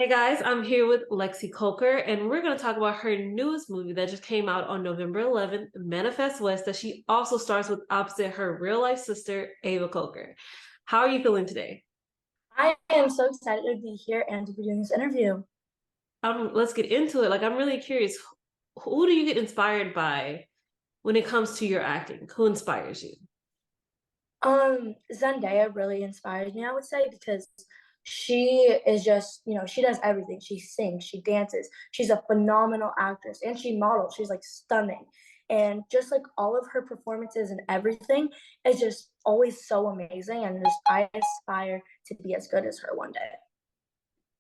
Hey guys, I'm here with Lexy Kolker, and we're going to talk about her newest movie that just came out on November 11th, Manifest West, that she also stars with opposite her real life sister, Ava Kolker. How are you feeling today? I am so excited to be here and to be doing this interview. Let's get into it. I'm really curious. Who do you get inspired by when it comes to your acting? Who inspires you? Zendaya really inspires me, I would say, because she is just, she does everything. She sings, she dances, she's a phenomenal actress, and she models. She's like stunning. And just like all of her performances and everything is just always so amazing. And just I aspire to be as good as her one day.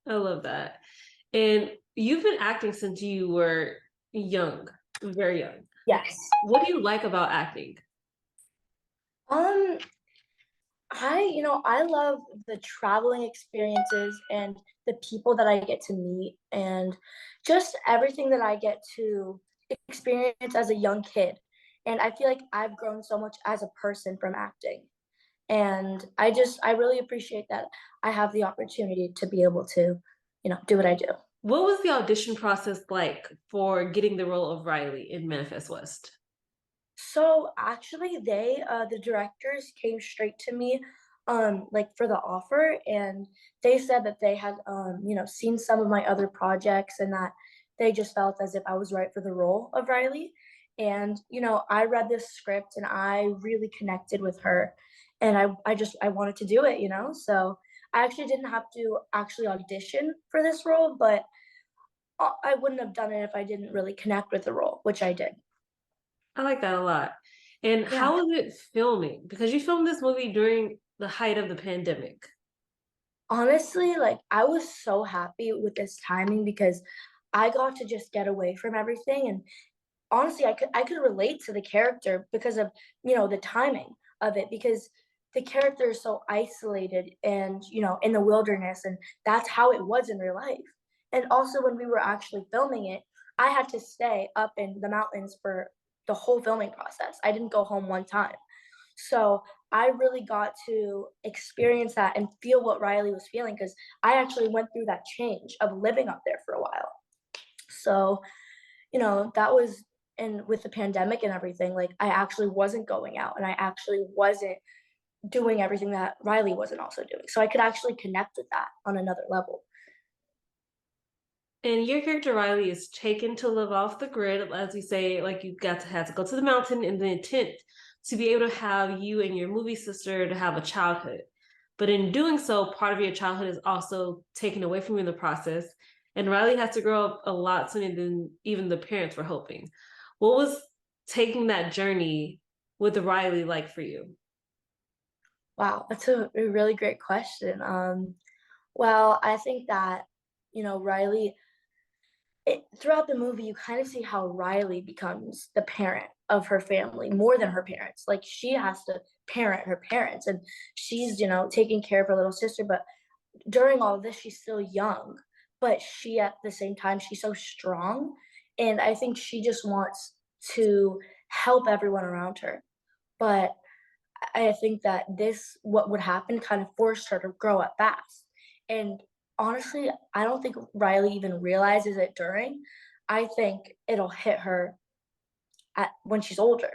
I love that. And you've been acting since you were young, very young. Yes. What do you like about acting? Um, I love the traveling experiences and the people that I get to meet and just everything that I get to experience as a young kid. And I feel like I've grown so much as a person from acting. And I really appreciate that I have the opportunity to be able to, do what I do. What was the audition process like for getting the role of Riley in Manifest West? So actually, the directors came straight to me, like for the offer, and they said that they had, seen some of my other projects, and that they just felt as if I was right for the role of Riley. And I read this script, and I really connected with her, and I wanted to do it, So I actually didn't have to actually audition for this role, but I wouldn't have done it if I didn't really connect with the role, which I did. I like that a lot. And Yeah. how was it filming? Because you filmed this movie during the height of the pandemic. Honestly, like I was so happy with this timing because I got to just get away from everything. And honestly, I could relate to the character because of, the timing of it, because the character is so isolated and, in the wilderness, and that's how it was in real life. And also when we were actually filming it, I had to stay up in the mountains for the whole filming process. I didn't go home one time. So I really got to experience that and feel what Riley was feeling because I actually went through that change of living up there for a while. So, that was, and with the pandemic and everything, like I actually wasn't going out and I actually wasn't doing everything that Riley wasn't also doing. So I could actually connect with that on another level. And your character Riley is taken to live off the grid, as we say, like you got to have to go to the mountain in the intent to be able to have you and your movie sister to have a childhood. But in doing so, part of your childhood is also taken away from you in the process. And Riley has to grow up a lot sooner than even the parents were hoping. What was taking that journey with Riley like for you? Wow, that's a really great question. Well, I think that, Riley, throughout the movie, you kind of see how Riley becomes the parent of her family more than her parents. Like she has to parent her parents, and she's, taking care of her little sister. But during all of this, she's still young, but she at the same time, she's so strong. And I think she just wants to help everyone around her. But I think that what would happen, kind of forced her to grow up fast. And honestly, I don't think Riley even realizes it during. I think it'll hit her when she's older,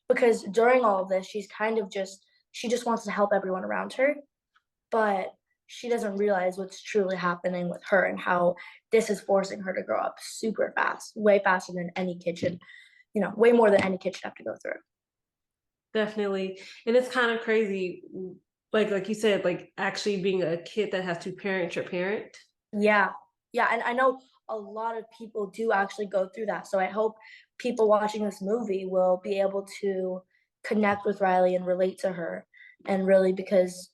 because during all of this, she just wants to help everyone around her, but she doesn't realize what's truly happening with her and how this is forcing her to grow up super fast, way faster than any kid should, way more than any kid should have to go through. Definitely. And it's kind of crazy, like you said, like actually being a kid that has to parent your parent. Yeah. Yeah. And I know a lot of people do actually go through that. So I hope people watching this movie will be able to connect with Riley and relate to her. And really, because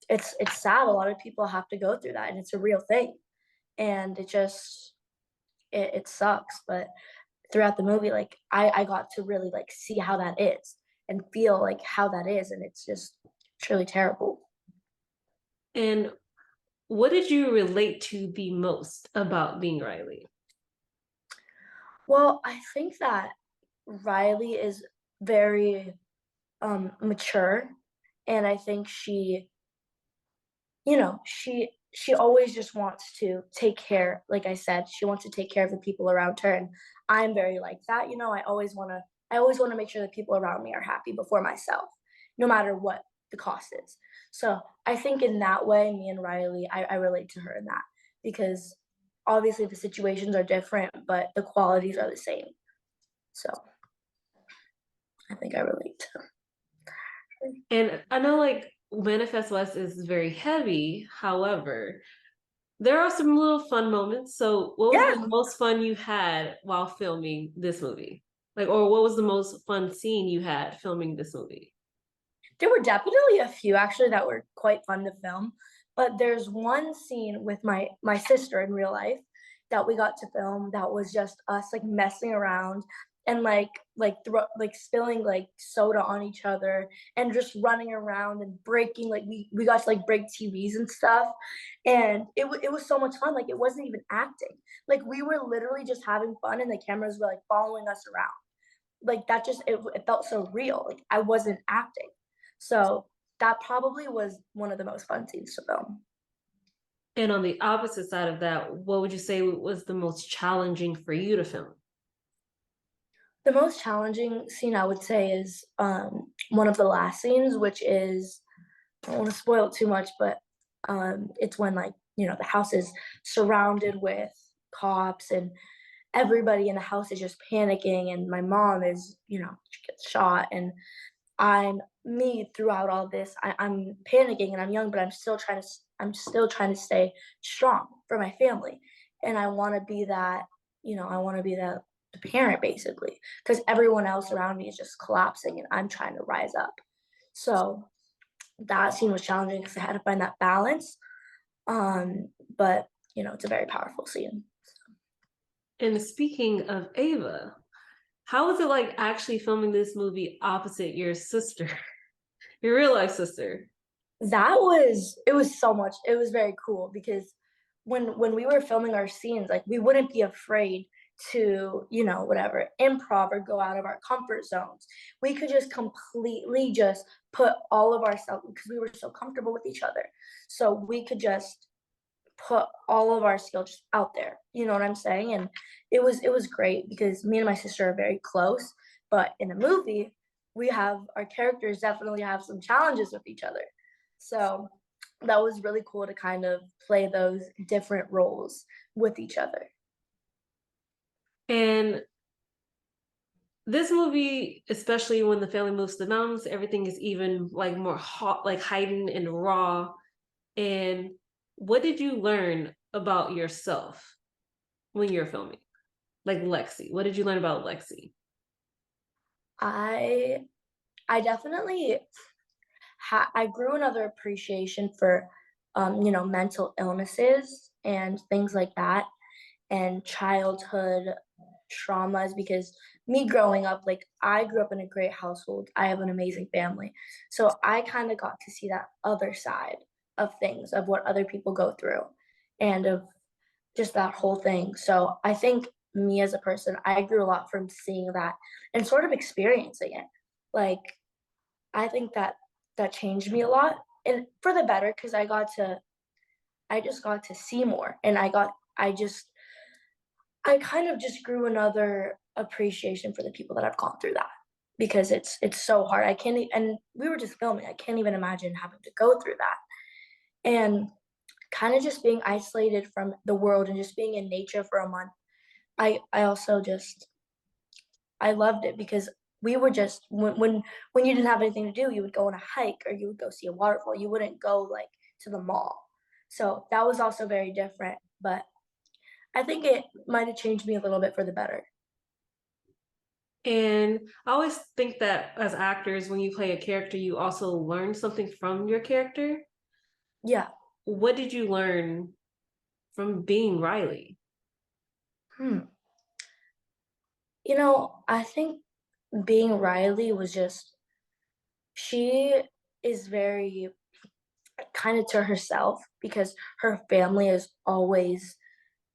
it's sad. A lot of people have to go through that, and it's a real thing. And it sucks. But throughout the movie, like I got to really like see how that is and feel like how that is. And it's really terrible. And what did you relate to the most about being Riley? Well, I think that Riley is very mature, and I think she she always just wants to take care, like I said, she wants to take care of the people around her, and I'm very like that, you know, I always wanna make sure the people around me are happy before myself, no matter what the cost is. So, I think in that way, me and Riley, I relate to her in that because obviously the situations are different, but the qualities are the same. So, I think I relate to her. And I know like Manifest West is very heavy. However, there are some little fun moments. So, what was the Yeah. most fun you had while filming this movie? Like, or what was the most fun scene you had filming this movie? There were definitely a few actually that were quite fun to film, but there's one scene with my sister in real life that we got to film that was just us like messing around and like spilling like soda on each other and just running around and breaking like we got to like break TVs and stuff, and it was so much fun. Like it wasn't even acting. Like we were literally just having fun and the cameras were like following us around. Like that just it felt so real. Like I wasn't acting. So that probably was one of the most fun scenes to film. And on the opposite side of that, what would you say was the most challenging for you to film? The most challenging scene I would say is one of the last scenes, which is I don't want to spoil it too much, but it's when like you know the house is surrounded with cops and everybody in the house is just panicking, and my mom is you know she gets shot, and I'm me throughout all this. I'm panicking and I'm young, but I'm still trying to stay strong for my family. And I want to be that, you know, I want to be that the parent basically, because everyone else around me is just collapsing and I'm trying to rise up. So that scene was challenging because I had to find that balance. But you know, it's a very powerful scene. And speaking of Ava, how was it like actually filming this movie opposite your sister, your real life sister? It was so much. It was very cool because when we were filming our scenes, like we wouldn't be afraid to, you know, whatever, improv or go out of our comfort zones. We could just completely just put all of ourselves because we were so comfortable with each other. So we could just put all of our skills out there. You know what I'm saying? And it was great because me and my sister are very close, but in the movie, we have our characters definitely have some challenges with each other. So that was really cool to kind of play those different roles with each other. And this movie, especially when the family moves to the mountains, everything is even like more hot, like heightened and raw. And what did you learn about yourself when you're filming? Like Lexy, what did you learn about Lexy? I I definitely I grew another appreciation for you know mental illnesses and things like that and childhood traumas because me growing up, like I grew up in a great household. I have an amazing family. So I kind of got to see that other side of things, of what other people go through and of just that whole thing. So I think me as a person, I grew a lot from seeing that and sort of experiencing it. Like I think that that changed me a lot and for the better because I just got to see more and I kind of just grew another appreciation for the people that have gone through that because it's so hard. I can't and we were just filming. I can't even imagine having to go through that. And kind of just being isolated from the world and just being in nature for a month. I also just I loved it because we were just when you didn't have anything to do, you would go on a hike or you would go see a waterfall. You wouldn't go like to the mall. So that was also very different, but I think it might have changed me a little bit for the better. And I always think that as actors, when you play a character, you also learn something from your character. Yeah. What did you learn from being Riley? Hmm. You know, I think being Riley was just she is very kind of to herself because her family is always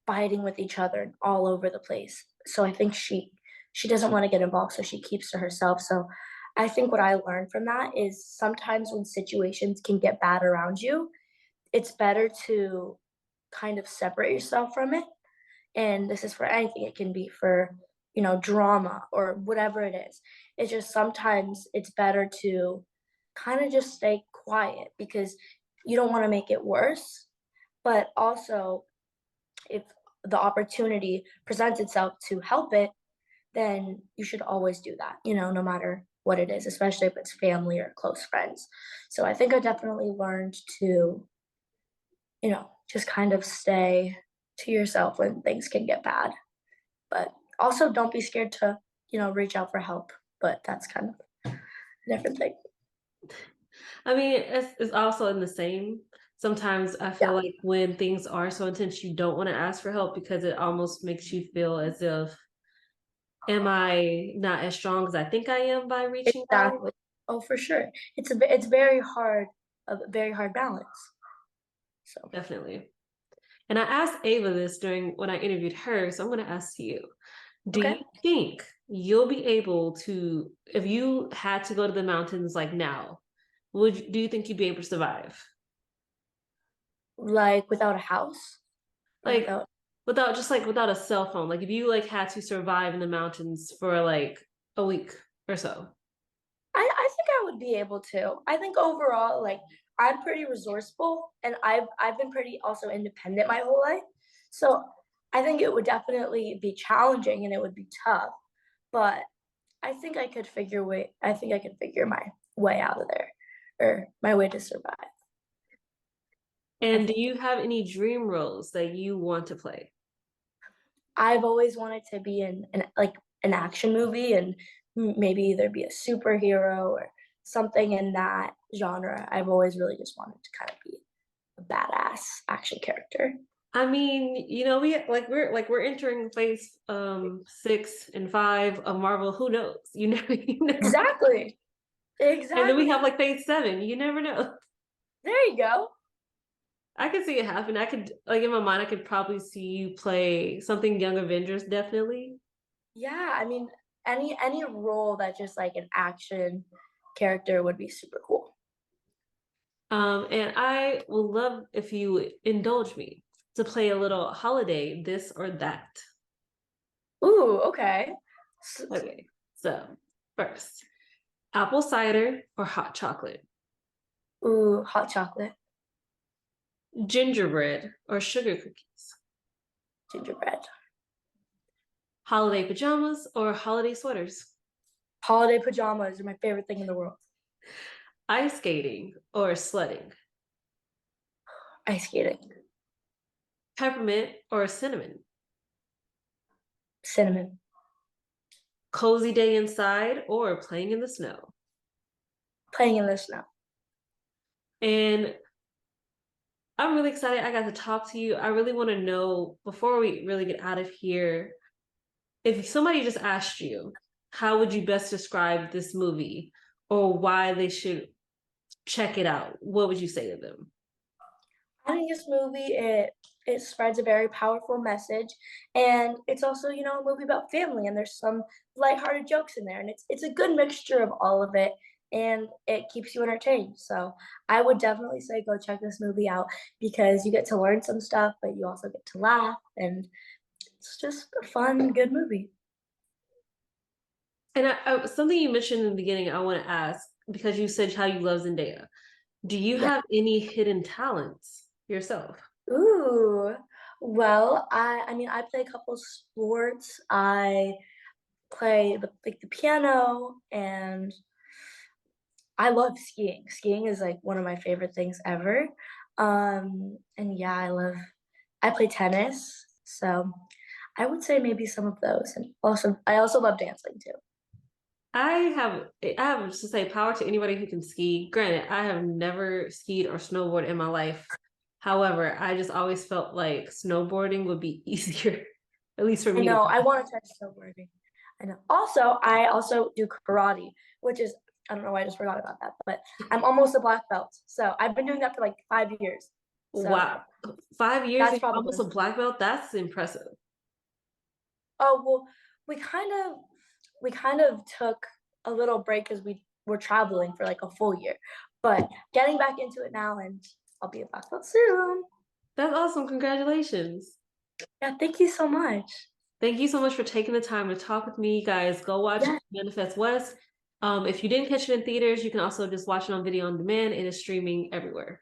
fighting with each other and all over the place. So I think she doesn't want to get involved, so she keeps to herself. So I think what I learned from that is sometimes when situations can get bad around you, it's better to kind of separate yourself from it. And this is for anything. It can be for, drama or whatever it is. It's just sometimes it's better to kind of just stay quiet because you don't want to make it worse. But also, if the opportunity presents itself to help it, then you should always do that, no matter what it is, especially if it's family or close friends. So I think I definitely learned to, just kind of stay to yourself when things can get bad. But also don't be scared to, reach out for help. But that's kind of a different thing. I mean, it's also in the same. Sometimes I feel Yeah, like when things are so intense, you don't want to ask for help because it almost makes you feel as if, am I not as strong as I think I am by reaching out? exactly. Oh, for sure. It's very hard, a very hard balance. So, Definitely. And I asked Ava this during when I interviewed her, so I'm going to ask you. Do okay. you think you'll be able to, if you had to go to the mountains like now, do you think you'd be able to survive? Like without a house or Like without without a cell phone, like if you like had to survive in the mountains for like a week or so. I think I would be able to. I think overall, like I'm pretty resourceful and I've been pretty also independent my whole life. So I think it would definitely be challenging and it would be tough, but I think I could figure my way out of there or my way to survive. I And do think you have any dream roles that you want to play? I've always wanted to be in an action movie and maybe either be a superhero or something in that genre. I've always really just wanted to kind of be a badass action character. I mean, we're entering phase 6 and 5 of Marvel. Who knows? You never you never Exactly. and then we have Exactly. like phase 7. You never know. There you go. I could see it happen. I could like in my mind, I could probably see you play something Young Avengers, definitely. Yeah, I mean, any role that just like an action character would be super cool. And I would love if you would indulge me to play a little holiday, this or that. Ooh, okay. Okay, so first, apple cider or hot chocolate, Ooh, hot chocolate, gingerbread or sugar cookies, gingerbread, holiday pajamas or holiday sweaters, holiday pajamas are my favorite thing in the world. ice skating or sledding, Ice skating, peppermint or cinnamon, cinnamon, cozy day inside or playing in the snow. playing in the snow. And I'm really excited I got to talk to you. I really want to know before we really get out of here, if somebody just asked you, how would you best describe this movie or why they should check it out? What would you say to them? I think this movie it spreads a very powerful message, and it's also a movie about family, and there's some lighthearted jokes in there, and it's a good mixture of all of it, and it keeps you entertained. So I would definitely say go check this movie out because you get to learn some stuff, but you also get to laugh, and it's just a fun, good movie. And something you mentioned in the beginning, I want to ask because you said how you love Zendaya. Do you Yeah. have any hidden talents yourself? Ooh. Well, I mean I play a couple sports. I play the piano and I love skiing. Skiing is like one of my favorite things ever. And yeah, I play tennis. So I would say maybe some of those. And also I also love dancing too. I have to say power to anybody who can ski. Granted, I have never skied or snowboarded in my life. However, I just always felt like snowboarding would be easier, at least for I me to know, do. I want to try snowboarding. I know. Also, I also do karate, which is I don't know why I just forgot about that, but I'm almost a black belt. So I've been doing that for like 5 years. So Wow. 5 years that's and you're probably almost a black belt? That's impressive. oh well we kind of we kind of took a little break because we were traveling for like a full year. But getting back into it now and I'll be back out soon. That's awesome. Congratulations. Yeah, thank you so much. Thank you so much for taking the time to talk with me, guys. Go watch Yeah. Manifest West. If you didn't catch it in theaters, you can also just watch it on video on demand. It is streaming everywhere.